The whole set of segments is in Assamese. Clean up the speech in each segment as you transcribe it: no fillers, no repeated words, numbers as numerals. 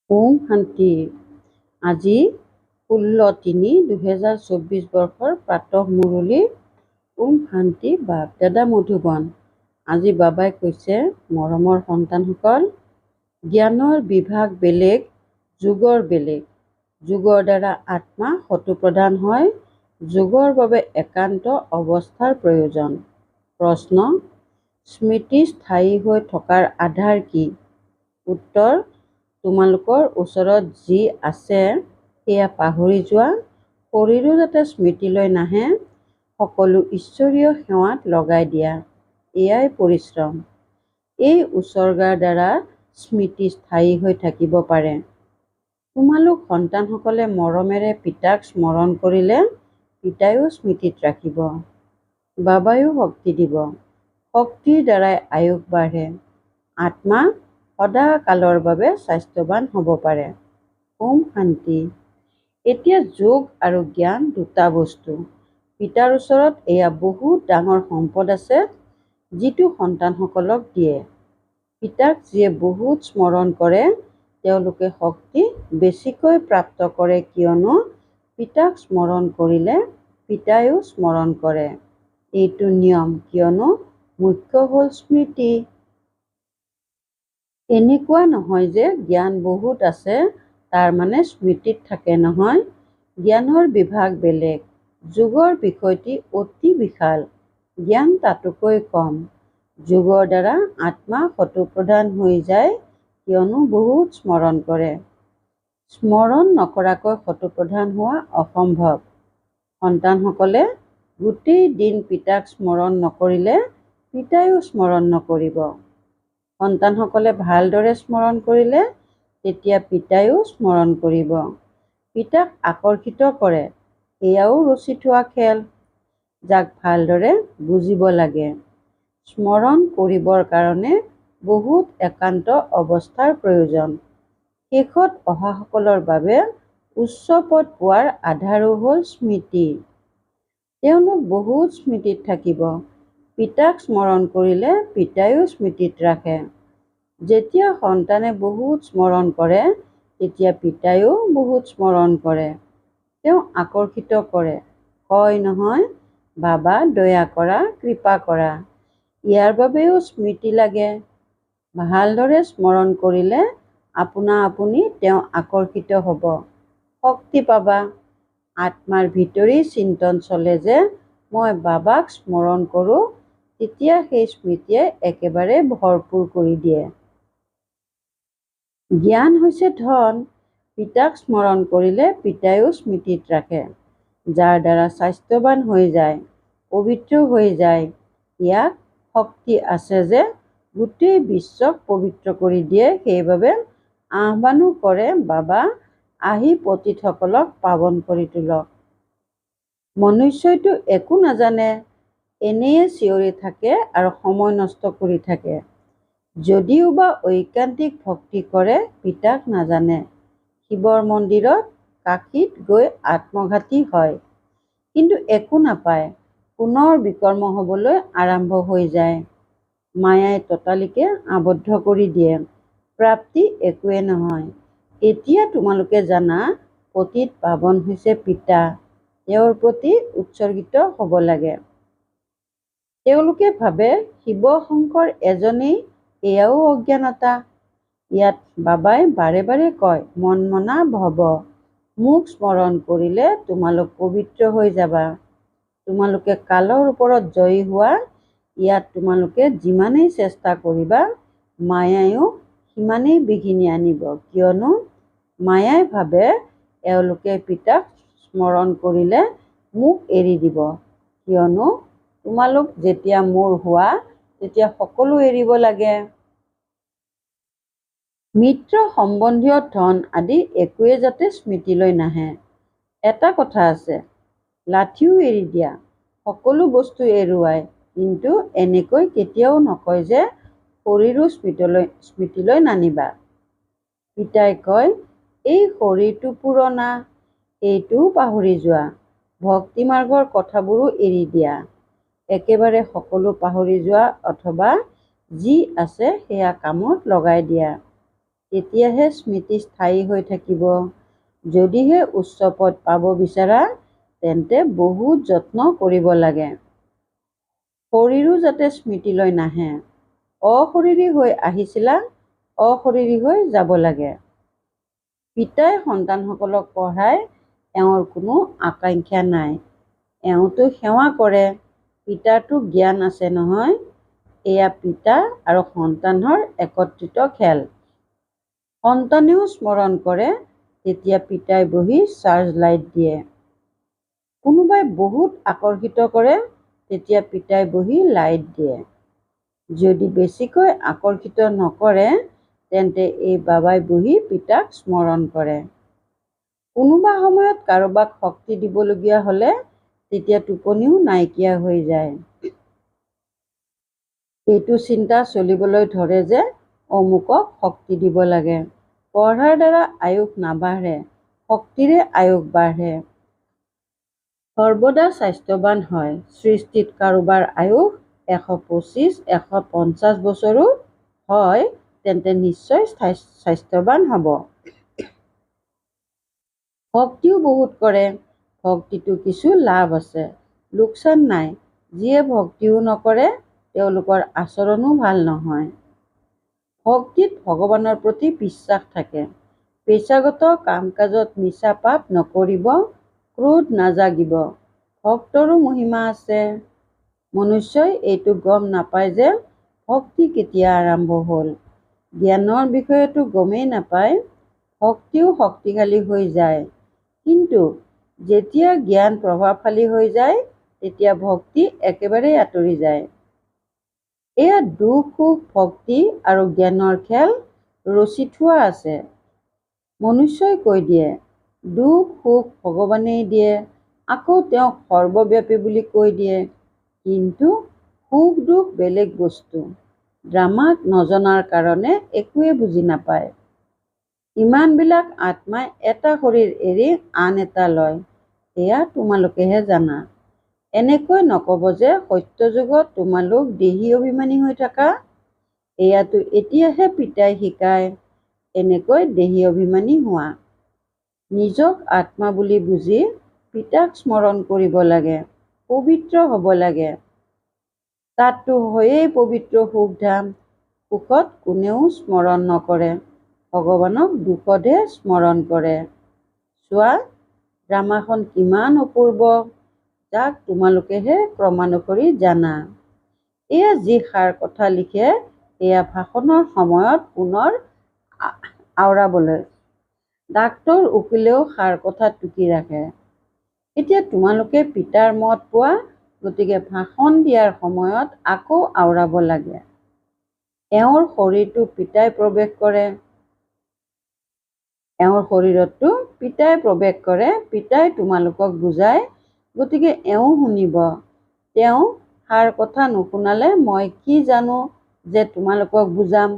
ওম শান্তি। আজি 16-3-2024 বৰ্ষৰ প্ৰাতঃ মুৰলী। ওম শান্তি। বাপ দাদা মধুবন। আজি বাবাই কৈছে, মৰমৰ সন্তানসকল, জ্ঞানৰ বিভাগ বেলেগ, যোগৰ বেলেগ। যোগৰ দ্বাৰা আত্মা শতপ্ৰধান হয়। যোগৰ বাবে একান্ত অৱস্থাৰ প্ৰয়োজন। প্ৰশ্ন: স্মৃতি স্থায়ী হৈ থকাৰ আধাৰ কি? উত্তৰ: তোমালোকৰ ওচৰত যি আছে সেয়া পাহৰি যোৱা, শৰীৰো যাতে স্মৃতিলৈ নাহে, সকলো ঈশ্বৰীয় সেৱাত লগাই দিয়া। এয়াই পৰিশ্ৰম। এই উচৰ্গাৰ দ্বাৰা স্মৃতি স্থায়ী হৈ থাকিব পাৰে। তোমালোক সন্তানসকলে মৰমেৰে পিতাক স্মৰণ কৰিলে পিতায়ো স্মৃতিত ৰাখিব। বাবায়ো শক্তি দিব। শক্তিৰ দ্বাৰাই আয়ুস বাঢ়ে। আত্মা সদাকালৰ বাবে স্বাস্থ্যৱান হ'ব পাৰে। ওম শান্তি। এতিয়া যোগ আৰু জ্ঞান দুটা বস্তু। পিতাৰ ওচৰত এয়া বহুত ডাঙৰ সম্পদ আছে, যিটো সন্তানসকলক দিয়ে। পিতাক যিয়ে বহুত স্মৰণ কৰে, তেওঁলোকে শক্তি বেছিকৈ প্ৰাপ্ত কৰে, কিয়নো পিতাক স্মৰণ কৰিলে পিতায়ো স্মৰণ কৰে। এইটো নিয়ম, কিয়নো মুখ্য হ'ল স্মৃতি। এনেকুৱা নহয় যে জ্ঞান বহুত আছে তাৰ মানে স্মৃতিত থাকে, নহয়। জ্ঞানৰ বিভাগ বেলেগ। যোগৰ বিষয়টি অতি বিশাল, জ্ঞান তাতোকৈ কম। যোগৰ দ্বাৰা আত্মা শতপ্ৰধান হৈ যায়, কিয়নো বহুত স্মৰণ কৰে। স্মৰণ নকৰাকৈ শতপ্ৰধান হোৱা অসম্ভৱ। সন্তানসকলে গোটেই দিন পিতাক স্মৰণ নকৰিলে পিতায়ো স্মৰণ নকৰিব। সন্তানসকলে ভালদৰে স্মৰণ কৰিলে তেতিয়া পিতায়ো স্মৰণ কৰিব। পিতাক আকৰ্ষিত কৰে, এয়াও ৰচি থোৱা খেল, যাক ভালদৰে বুজিব লাগে। স্মৰণ কৰিবৰ কাৰণে বহুত একান্ত অৱস্থাৰ প্ৰয়োজন। শেষত অহাসকলৰ বাবে উচ্চ পদ পোৱাৰ আধাৰো হ'ল স্মৃতি। তেওঁলোক বহুত স্মৃতিত থাকিব। পিতাক স্মৰণ কৰিলে পিতায়ো স্মৃতিত ৰাখে। যেতিয়া সন্তানে বহুত স্মৰণ কৰে, তেতিয়া পিতায়ো বহুত স্মৰণ কৰে। তেওঁ আকৰ্ষিত কৰে, কয় নহয়, বাবা দয়া কৰা, কৃপা কৰা। ইয়াৰ বাবেও স্মৃতি লাগে। ভালদৰে স্মৰণ কৰিলে আপোনা আপুনি তেওঁ আকৰ্ষিত হ'ব, শক্তি পাবা। আত্মাৰ ভিতৰি চিন্তন চলে যে মই বাবাক স্মৰণ কৰোঁ, তেতিয়া সেই স্মৃতিয়ে একেবাৰে ভৰপূৰ কৰি দিয়ে। জ্ঞান হৈছে ধন। পিতাক স্মৰণ কৰিলে পিতায়ো স্মৃতিত ৰাখে, যাৰ দ্বাৰা স্বাস্থ্যৱান হৈ যায়, পবিত্ৰ হৈ যায়। ইয়াক শক্তি আছে যে গোটেই বিশ্বক পবিত্ৰ কৰি দিয়ে, সেইবাবে আহ্বানো কৰে, বাবা আহি পতিতসকলক পাৱন কৰি তোলক। মনুষ্যইটো একো নাজানে, এনেয়ে চিঞৰি থাকে আৰু সময় নষ্ট কৰি থাকে। যদিও বা ঐকান্তিক ভক্তি কৰে, পিতাক নাজানে। শিৱৰ মন্দিৰত কাশীত গৈ আত্মঘাতী হয়, কিন্তু একো নাপায়। পুনৰ বিকৰ্ম হ'বলৈ আৰম্ভ হৈ যায়। মায়াই ততালিকে আবদ্ধ কৰি দিয়ে। প্ৰাপ্তি একোৱে নহয়। এতিয়া তোমালোকে জানা, পতিত পাৱন হৈছে পিতা, তেওঁৰ প্ৰতি উৎসৰ্গিত হ'ব লাগে। তেওঁলোকে ভাবে শিৱ শংকৰ এজনেই, এয়াও অজ্ঞানতা। ইয়াত বাবাই বাৰে বাৰে কয়, মন মনা ভৱ। মোক স্মৰণ কৰিলে তোমালোক পবিত্ৰ হৈ যাবা। তোমালোকে কালৰ ওপৰত জয়ী হোৱা। ইয়াত তোমালোকে যিমানেই চেষ্টা কৰিবা, মায়াইও সিমানেই বিঘিনি আনিব, কিয়নো মায়াই ভাবে এওঁলোকে পিতাক স্মৰণ কৰিলে মোক এৰি দিব। কিয়নো তোমালোক যেতিয়া মোৰ হোৱা, তেতিয়া সকলো এৰিব লাগে। মিত্ৰ সম্বন্ধীয় ধন আদি একোৱে যাতে স্মৃতিলৈ নাহে। এটা কথা আছে, লাঠিও এৰি দিয়া, সকলো বস্তু এৰুৱাই, কিন্তু এনেকৈ কেতিয়াও নকয় যে শৰীৰো স্মৃতিলৈ নানিবা। পিতাই কয়, এই শৰীৰটো পুৰণা, এইটোও পাহৰি যোৱা। ভক্তি মাৰ্গৰ কথাবোৰো এৰি দিয়া। একেবাৰে সকলো পাহৰি যোৱা, অথবা যি আছে সেয়া কামত লগাই দিয়া। তেতিয়াহে স্মৃতি স্থায়ী হৈ থাকিব। যদিহে উচ্চ পদ পাব বিচাৰা তেন্তে বহুত যত্ন কৰিব লাগে। শৰীৰো যাতে স্মৃতিলৈ নাহে। অশৰীৰী হৈ আহিছিলা, অশৰীৰী হৈ যাব লাগে। পিতাই সন্তানসকলক পঢ়ায়, এওঁৰ কোনো আকাংক্ষা নাই। এওঁতো সেৱা কৰে, পিতাৰতো জ্ঞান আছে নহয়। এয়া পিতা আৰু সন্তানৰ একত্ৰিত খেল। সন্তানেও স্মৰণ কৰে, তেতিয়া পিতাই বহি চাৰ্জ লাইট দিয়ে। কোনোবাই বহুত আকৰ্ষিত কৰে, তেতিয়া পিতাই বহি লাইট দিয়ে। যদি বেছিকৈ আকৰ্ষিত নকৰে তেন্তে এই বাবাই বহি পিতাক স্মৰণ কৰে। কোনোবা সময়ত কাৰোবাক শক্তি দিবলগীয়া হ'লে তেতিয়া টোপনিও নাইকিয়া হৈ যায়। এইটো চিন্তা চলিবলৈ ধৰে যে অমুকক শক্তি দিব লাগে। পঢ়াৰ দ্বাৰা আয়ুস নাবাঢ়ে, শক্তিৰে আয়ুস বাঢ়ে। সৰ্বদা স্বাস্থ্যৱান হয়। সৃষ্টিত কাৰোবাৰ আয়ুস 125, 150 বছৰো হয় তেন্তে নিশ্চয় স্বাস্থ্যৱান হ'ব। ভক্তিও বহুত কৰে। ভক্তিটো কিছু লাভ আছে, লোকচান নাই। যিয়ে ভক্তিও নকৰে তেওঁলোকৰ আচৰণো ভাল নহয়। ভক্তিত ভগৱানৰ প্ৰতি বিশ্বাস থাকে। পেচাগত কাম-কাজত মিছা পাপ নকৰিব, ক্ৰোধ নাজাগিব। ভক্তৰো মহিমা আছে। মনুষ্যই এইটো গম নাপায় যে ভক্তি কেতিয়া আৰম্ভ হ'ল। জ্ঞানৰ বিষয়েতো গমেই নাপায়। ভক্তিও শক্তিশালী হৈ যায়, কিন্তু যেতিয়া জ্ঞান প্ৰভাৱশালী হৈ যায় তেতিয়া ভক্তি একেবাৰে আঁতৰি যায়। এয়া দুখ সুখ ভক্তি আৰু জ্ঞানৰ খেল ৰচি থোৱা আছে। মনুষ্যই কৈ দিয়ে দুখ সুখ ভগৱানেই দিয়ে, আকৌ তেওঁক সৰ্বব্যাপী বুলি কৈ দিয়ে। কিন্তু সুখ দুখ বেলেগ বস্তু। ড্ৰামাক নজনাৰ কাৰণে একোৱে বুজি নাপায়। ইমানবিলাক আত্মাই এটা শৰীৰ এৰি আন এটা লয়, এয়া তোমালোকেহে জানা। এনেকৈ নকব যে সত্যযুগত তোমালোক দেহী অভিমানী হৈ থাকা। এয়াতো এতিয়াহে পিতাই শিকায়, এনেকৈ দেহী অভিমানী হোৱা। নিজক আত্মা বুলি বুজি পিতাক স্মৰণ কৰিব লাগে, পবিত্ৰ হ'ব লাগে। তাততো হয়েই পবিত্ৰ সুখধাম। সুখত কোনেও স্মৰণ নকৰে, ভগৱানক দুখতহে স্মৰণ কৰে। চোৱা ড্ৰামাখন কিমান অপূৰ্ব, যাক তোমালোকেহে ক্ৰমানুসৰি জানা। এয়া যি সাৰ কথা লিখে এয়া ভাষণৰ সময়ত পুনৰ আওৰাবলৈ। ডাক্তৰ উকিলেও সাৰ কথা টুকি ৰাখে। এতিয়া তোমালোকে পিতাৰ মত পোৱা, গতিকে ভাষণ দিয়াৰ সময়ত আকৌ আওৰাব লাগে। এওঁৰ শৰীৰটো পিতাই প্ৰৱেশ কৰে, এওঁৰ শৰীৰততো পিতাই প্ৰৱেশ কৰে। পিতাই তোমালোকক বুজায়, গতিকে এওঁ শুনিব। তেওঁ সাৰ কথা নুশুনালে মই কি জানো যে তোমালোকক বুজাম।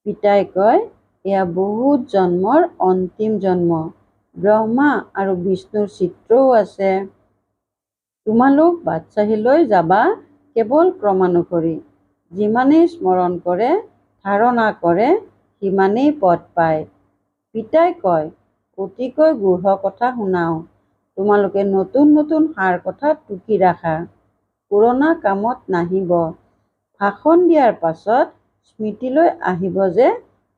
পিতাই কয় এয়া বহুত জন্মৰ অন্তিম জন্ম। ব্ৰহ্মা আৰু বিষ্ণুৰ চিত্ৰও আছে। তোমালোক বাদশ্বাহীলৈ যাবা কেৱল ক্ৰমানুসৰি। যিমানেই স্মৰণ কৰে, ধাৰণা কৰে, সিমানেই পদ পায়। পিতাই কয় অতিকৈ গূঢ় কথা শুনাও, তোমালোকে নতুন নতুন সাৰ কথা টুকি ৰাখা, পুৰণা কামত নাহিব। ভাষণ দিয়াৰ পাছত স্মৃতিলৈ আহিব যে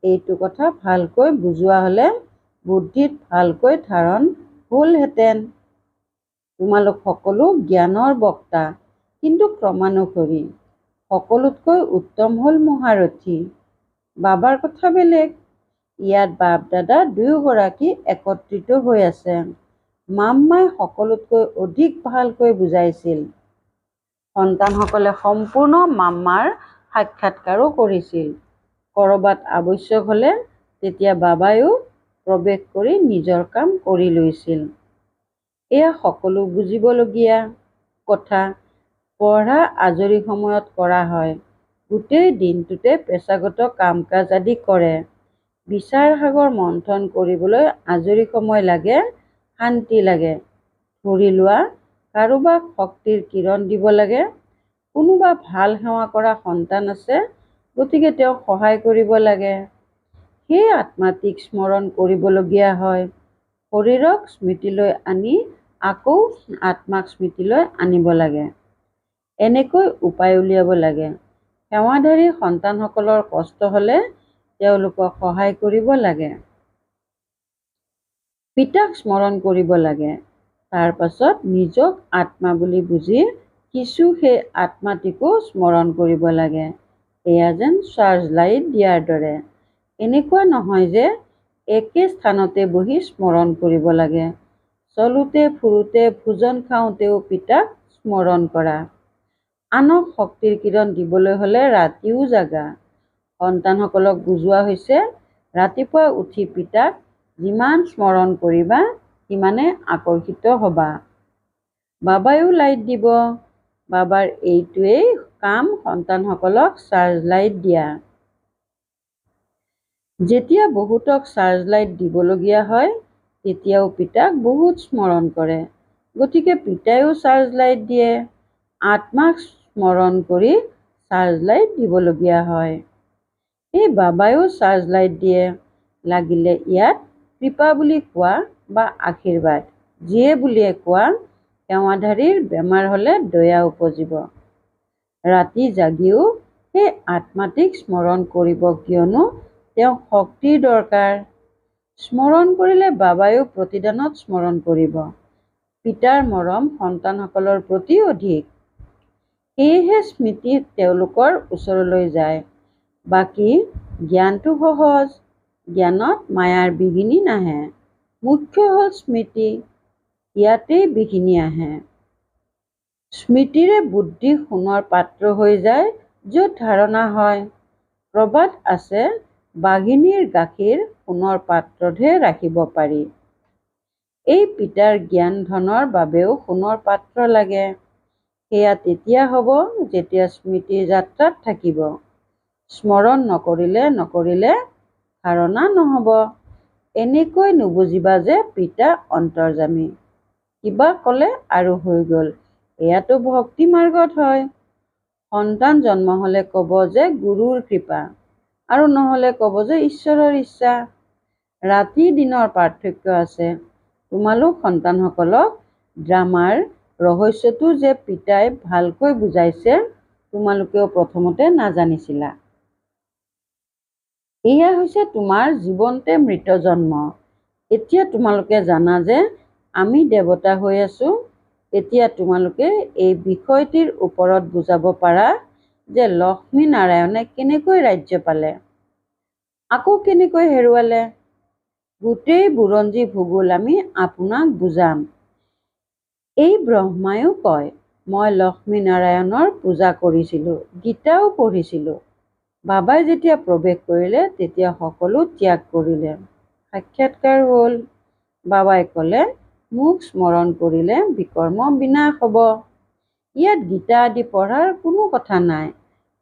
এইটো কথা ভালকৈ বুজোৱা হ'লে বুদ্ধিত ভালকৈ ধাৰণ হ'লহেঁতেন। তোমালোক সকলো জ্ঞানৰ বক্তা, কিন্তু ক্ৰমানুসৰি। সকলোতকৈ উত্তম হ'ল মহাৰথী। বাবাৰ কথা বেলেগ। ইয়াত বাপ দাদা দুয়োগৰাকী একত্ৰিত হৈ আছে। মাম্মাই সকলোতকৈ অধিক ভালকৈ বুজাইছিল। সন্তানসকলে সম্পূৰ্ণ মাম্মাৰ সাক্ষাৎকাৰো কৰিছিল। ক'ৰবাত আৱশ্যক হ'লে তেতিয়া বাবাইও প্ৰৱেশ কৰি নিজৰ কাম কৰি লৈছিল। এয়া সকলো বুজিবলগীয়া কথা। পঢ়া আজৰি সময়ত কৰা হয়। গোটেই দিনটোতে পেচাগত কাম-কাজ আদি কৰে। বিচাৰ সাগৰ মন্থন কৰিবলৈ আজৰি সময় লাগে, শান্তি লাগে। ধৰি লোৱা কাৰোবাক শক্তিৰ কিৰণ দিব লাগে। কোনোবা ভাল সেৱা কৰা সন্তান আছে, গতিকে তেওঁক সহায় কৰিব লাগে। সেই আত্মাটিক স্মৰণ কৰিবলগীয়া হয়। শৰীৰক স্মৃতিলৈ আনি আকৌ আত্মাক স্মৃতিলৈ আনিব লাগে। এনেকৈ উপায় উলিয়াব লাগে। সেৱাধাৰী সন্তানসকলৰ কষ্ট হ'লে তেওঁলোকক সহায় কৰিব লাগে। পিতাক স্মৰণ কৰিব লাগে। তাৰ পাছত নিজক আত্মা বুলি বুজি কিছু সেই আত্মাটিকো স্মৰণ কৰিব লাগে। এয়া যেন চাৰ্জ লাইট দিয়াৰ দৰে। এনেকুৱা নহয় যে একে স্থানতে বহি স্মৰণ কৰিব লাগে। চলোতে ফুৰোতে ভোজন খাওঁতেও পিতাক স্মৰণ কৰা। আনক শক্তিৰ কিৰণ দিবলৈ হ'লে ৰাতিও জাগা। সন্তানসকলক বুজোৱা হৈছে ৰাতিপুৱা উঠি পিতাক যিমান স্মৰণ কৰিবা সিমানে আকৰ্ষিত হ'বা। বাবাইও লাইট দিব। বাবাৰ এইটোৱেই কাম, সন্তানসকলক চাৰ্জ লাইট দিয়া। যেতিয়া বহুতক চাৰ্জ লাইট দিবলগীয়া হয় তেতিয়াও পিতাক বহুত স্মৰণ কৰে। গতিকে পিতাইও চাৰ্জ লাইট দিয়ে। আত্মাক স্মৰণ কৰি চাৰ্জ লাইট দিবলগীয়া হয়। এই বাবাইও চাৰ্জ লাইট দিয়ে। লাগিলে ইয়াত কৃপা বুলি কোৱা বা আশীৰ্বাদ যিয়ে বুলিয়ে কোৱা, সেৱাধাৰীৰ বেমাৰ হ'লে দয়া উপজিব। ৰাতি জাগিও সেই আত্মাটিক স্মৰণ কৰিব, কিয়নো তেওঁক শক্তিৰ দৰকাৰ। স্মৰণ কৰিলে বাবাইও প্ৰতিদানত স্মৰণ কৰিব। পিতাৰ মৰম সন্তানসকলৰ প্ৰতি অধিক। সেয়েহে স্মৃতি তেওঁলোকৰ ওচৰলৈ যায়। বাকী জ্ঞানটো সহজ। জ্ঞানত মায়াৰ বিঘিনি নাহে। মুখ্য হ'ল স্মৃতি। ইয়াতেই বিঘিনি আহে। স্মৃতিৰে বুদ্ধি সোণৰ পাত্ৰ হৈ যায়, য'ত ধাৰণা হয়। প্ৰবাদ আছে, বাঘিনীৰ গাখীৰ সোণৰ পাত্ৰতহে ৰাখিব পাৰি। এই পিতাৰ জ্ঞান ধনৰ বাবেও সোণৰ পাত্ৰ লাগে। সেয়া তেতিয়া হ'ব যেতিয়া স্মৃতিৰ যাত্ৰাত থাকিব। স্মৰণ নকৰিলে ধাৰণা নহ'ব। এনেকৈ নুবুজিবা যে পিতা অন্তৰ্যামী। কিবা ক'লে আৰু হৈ গ'ল, এয়াতো ভক্তি মাৰ্গত হয়। সন্তান জন্ম হ'লে ক'ব যে গুৰুৰ কৃপা, আৰু নহ'লে ক'ব যে ঈশ্বৰৰ ইচ্ছা। ৰাতি দিনৰ পাৰ্থক্য আছে। তোমালোক সন্তানসকলক ড্ৰামাৰ ৰহস্যটো যে পিতাই ভালকৈ বুজাইছে তোমালোকেও প্ৰথমতে নাজানিছিলা। এয়া হৈছে তোমাৰ জীৱন্তে মৃত জন্ম। এতিয়া তোমালোকে জানা যে আমি দেৱতা হৈ আছো। এতিয়া তোমালোকে এই বিষয়টিৰ ওপৰত বুজাব পাৰা যে লক্ষ্মী নাৰায়ণে কেনেকৈ ৰাজ্য পালে, আকৌ কেনেকৈ হেৰুৱালে। গোটেই বুৰঞ্জী ভূগোল আমি আপোনাক বুজাম। এই ব্ৰহ্মায়ো কয়, মই লক্ষ্মী নাৰায়ণৰ পূজা কৰিছিলোঁ, গীতাও পঢ়িছিলোঁ। বাবাই যেতিয়া প্ৰৱেশ কৰিলে তেতিয়া সকলো ত্যাগ কৰিলে। সাক্ষাৎকাৰ হ'ল। বাবাই ক'লে, মোক স্মৰণ কৰিলে বিকৰ্ম বিনাশ হ'ব। ইয়াত গীতা আদি পঢ়াৰ কোনো কথা নাই।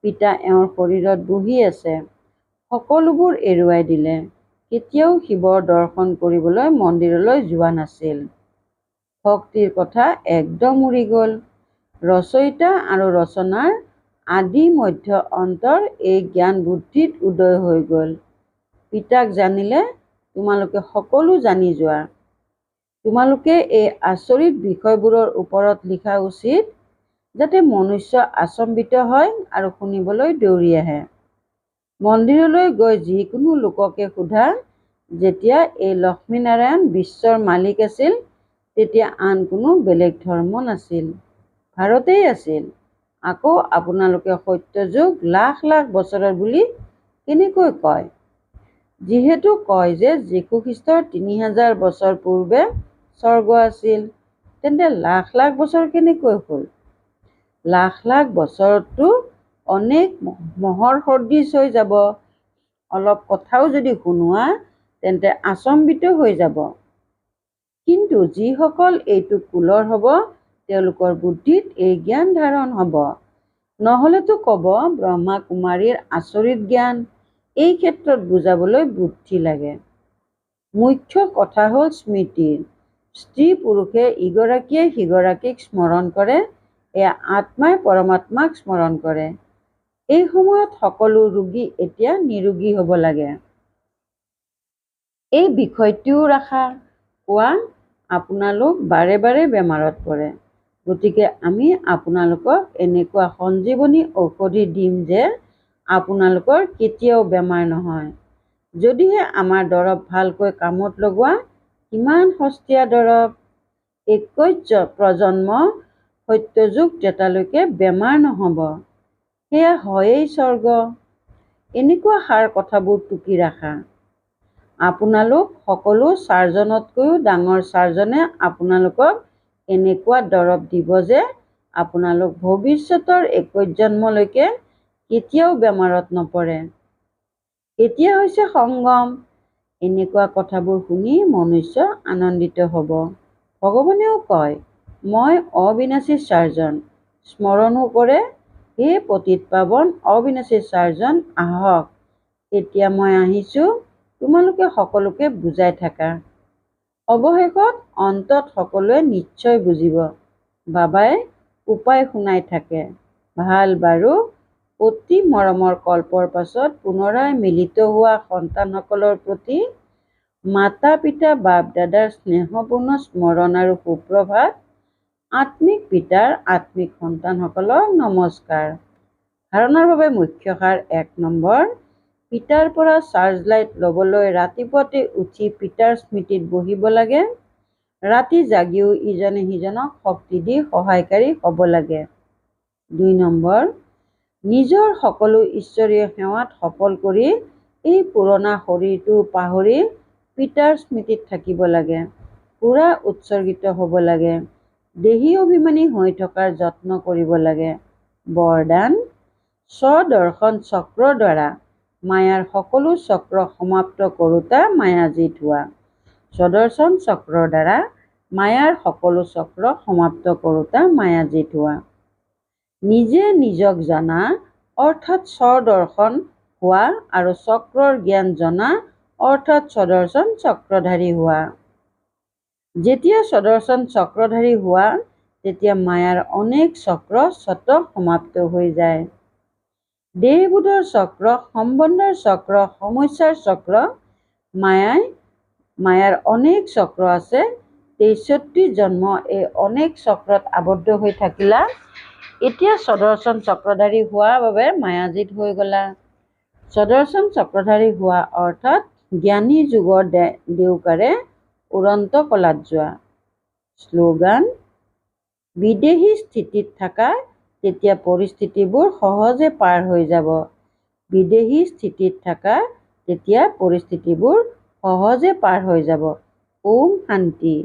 পিতা এওঁৰ শৰীৰত বহি আছে। সকলোবোৰ এৰুৱাই দিলে। কেতিয়াও শিৱৰ দৰ্শন কৰিবলৈ মন্দিৰলৈ যোৱা নাছিল। ভক্তিৰ কথা একদম উৰি গ'ল। ৰচয়িতা আৰু ৰচনাৰ আদি মধ্য অন্তৰ এই জ্ঞান বুদ্ধিত উদয় হৈ গ'ল। পিতাক জানিলে তোমালোকে সকলো জানি যোৱা। তোমালোকে এই আচৰিত বিষয়বোৰৰ ওপৰত লিখা উচিত, যাতে মনুষ্য আচম্বিত হয় আৰু শুনিবলৈ দৌৰি আহে। মন্দিৰলৈ গৈ যিকোনো লোককে সোধা, যেতিয়া এই লক্ষ্মীনাৰায়ণ বিশ্বৰ মালিক আছিল তেতিয়া আন কোনো বেলেগ ধৰ্ম নাছিল, ভাৰতেই আছিল। আকৌ আপোনালোকে সত্যযুগ লাখ লাখ বছৰৰ বুলি কেনেকৈ কয়? যিহেতু কয় যে যীশু খ্ৰীষ্টৰ 3000 বছৰ পূৰ্বে স্বৰ্গ আছিল, তেন্তে লাখ লাখ বছৰ কেনেকৈ হ'ল? লাখ লাখ বছৰতো অনেক মহৰ সদৃশ হৈ যাব। অলপ কথাও যদি শুনোৱা তেন্তে আচম্বিত হৈ যাব। কিন্তু যিসকল এইটো কুলৰ হ'ব তেওঁলোকৰ বুদ্ধিত এই জ্ঞান ধাৰণ হ'ব। নহ'লেতো ক'ব ব্ৰহ্মা কুমাৰীৰ আচৰিত জ্ঞান। এই ক্ষেত্ৰত বুজাবলৈ বুদ্ধি লাগে। মুখ্য কথা হ'ল স্মৃতিৰ। স্ত্ৰী পুৰুষে ইগৰাকীয়ে সিগৰাকীক স্মৰণ কৰে। এয়া আত্মাই পৰমাত্মাক স্মৰণ কৰে। এই সময়ত সকলো ৰোগী এতিয়া নিৰোগী হ'ব লাগে। এই বিষয়টোও ৰাখা কোৱা আপোনালোক বাৰে বাৰে বেমাৰত পৰে। গতিকে আমি আপোনালোকক এনেকুৱা সঞ্জীৱনী ঔষধি দিম যে আপোনালোকৰ কেতিয়াও বেমাৰ নহয়। যদিহে আমাৰ দৰৱ ভালকৈ কামত লগোৱা, কিমান সস্তীয়া দৰৱ, 21 প্ৰজন্ম সত্যযুগ তেতালৈকে বেমাৰ নহ'ব। সেয়া হয়েই স্বৰ্গ। এনেকুৱা সাৰ কথাবোৰ টুকি ৰাখা। আপোনালোক সকলো চাৰ্জনতকৈও ডাঙৰ চাৰ্জনে আপোনালোকক এনেকুৱা দৰৱ দিব যে আপোনালোক ভৱিষ্যতৰ 21 জন্মলৈকে কেতিয়াও বেমাৰত নপৰে। এতিয়া হৈছে সংগম। এনেকুৱা কথাবোৰ শুনি মনুষ্য আনন্দিত হ'ব। ভগৱানেও কয়, মই অবিনাশী চাৰ্জন। স্মৰণো কৰে, হে পতিত পাৱন অবিনাশী চাৰ্জন আহক, এতিয়া মই আহিছোঁ, তোমালোকে সকলোকে বুজাই থাকা। অৱশেষত অন্তত সকলোৱে নিশ্চয় বুজিব। বাবাই উপায় শুনাই থাকে। ভাল বাৰু, অতি মৰমৰ কল্পৰ পাছত পুনৰাই মিলিত হোৱা সন্তানসকলৰ প্ৰতি মাতা পিতা বাপ দাদাৰ স্নেহপূৰ্ণ স্মৰণ আৰু সুপ্ৰভাত। আত্মিক পিতাৰ আত্মিক সন্তানসকলক নমস্কাৰ। ধাৰণাৰ বাবে মুখ্য সাৰ 1 নম্বৰ, পিতাৰ পৰা চাৰ্জ লাইট ল'বলৈ ৰাতিপুৱাতে উঠি পিতাৰ স্মৃতিত বহিব লাগে। ৰাতি জাগিও ইজনে সিজনক শক্তি দি সহায়কাৰী হ'ব লাগে। 2 নম্বৰ, নিজৰ সকলো ঈশ্বৰীয় সেৱাত সফল কৰি এই পুৰণা শৰীৰটো পাহৰি পিতাৰ স্মৃতিত থাকিব লাগে। পুৰা উৎসৰ্গিত হ'ব লাগে। দেহী অভিমানী হৈ থকাৰ যত্ন কৰিব লাগে। বৰদান, স্বদৰ্শন চক্ৰৰ দ্বাৰা মায়াৰ সকলো চক্ৰ সমাপ্ত কৰোঁতা মায়াজিত হোৱা। স্বদৰ্শন চক্ৰৰ দ্বাৰা মায়াৰ সকলো চক্ৰ সমাপ্ত কৰোঁতা মায়াজিত হোৱা। নিজে নিজক জনা অৰ্থাৎ স্বদৰ্শন হোৱা আৰু চক্ৰৰ জ্ঞান জনা অৰ্থাৎ স্বদৰ্শন চক্ৰধাৰী হোৱা। যেতিয়া স্বদৰ্শন চক্ৰধাৰী হোৱা, তেতিয়া মায়াৰ অনেক চক্ৰ স্বতঃ সমাপ্ত হৈ যায়। দেহবোধৰ চক্ৰ, সম্বন্ধৰ চক্ৰ, সমস্যাৰ চক্ৰ, মায়াৰ অনেক চক্ৰ আছে। 63 জন্ম এই অনেক চক্ৰত আবদ্ধ হৈ থাকিলা। এতিয়া স্বদৰ্শন চক্ৰধাৰী হোৱাৰ বাবে মায়াজিত হৈ গলা। স্বদৰ্শন চক্ৰধাৰী হোৱা অৰ্থাৎ জ্ঞানী যুগৰ দেউকাৰে উড়ন্ত কলাত যোৱা। শ্লোগান, বিদেহী স্থিতিত থাকা, তেতিয়া পৰিস্থিতিবোৰ সহজে পাৰ হৈ যাব। বিদেহী স্থিতিত থাকা, তেতিয়া পৰিস্থিতিবোৰ সহজে পাৰ হৈ যাব। ওম শান্তি।